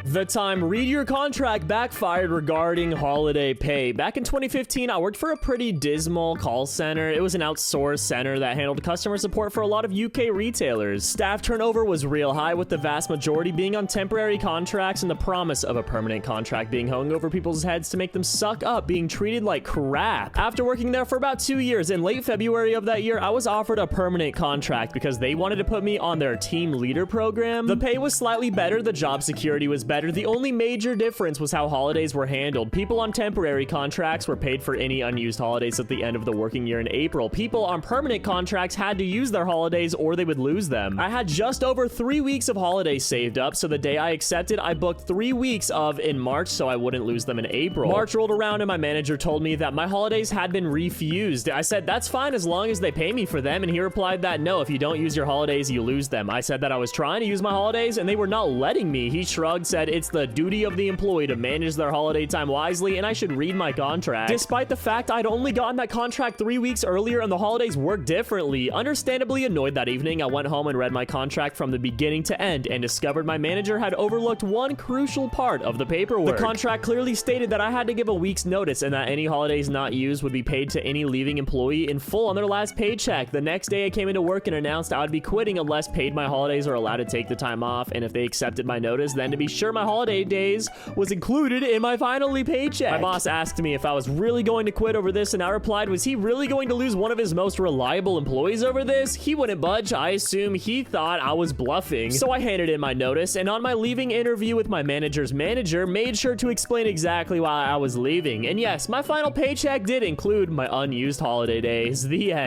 The time read your contract backfired regarding holiday pay. Back in 2015, I worked for a pretty dismal call center. It was an outsourced center that handled customer support for a lot of UK retailers. Staff turnover was real high, with the vast majority being on temporary contracts and the promise of a permanent contract being hung over people's heads to make them suck up being treated like crap. After working there for about 2 years, in late February of that year, I was offered a permanent contract because they wanted to put me on their team leader program. The pay was slightly better, the job security was better. The only major difference was how holidays were handled. People on temporary contracts were paid for any unused holidays at the end of the working year in April. People on permanent contracts had to use their holidays or they would lose them. I had just over 3 weeks of holidays saved up, so the day I accepted, I booked 3 weeks of in March so I wouldn't lose them in April. March rolled around and my manager told me that my holidays had been refused. I said, that's fine as long as they pay me for them, and he replied that no, if you don't use your holidays, you lose them. I said that I was trying to use my holidays and they were not letting me. He shrugged, said it's the duty of the employee to manage their holiday time wisely and I should read my contract. Despite the fact I'd only gotten that contract 3 weeks earlier and the holidays worked differently. Understandably annoyed that evening, I went home and read my contract from the beginning to end and discovered my manager had overlooked one crucial part of the paperwork. The contract clearly stated that I had to give a week's notice and that any holidays not used would be paid to any leaving employee in full on their last paycheck. The next day I came into work and announced I would be quitting unless paid my holidays or allowed to take the time off, and if they accepted my notice, then to be sure my holiday days was included in my finally paycheck. My boss asked me if I was really going to quit over this, and I replied, was he really going to lose one of his most reliable employees over this? He wouldn't budge. I assume he thought I was bluffing. So I handed in my notice, and on my leaving interview with my manager's manager, made sure to explain exactly why I was leaving. And yes, my final paycheck did include my unused holiday days. The end.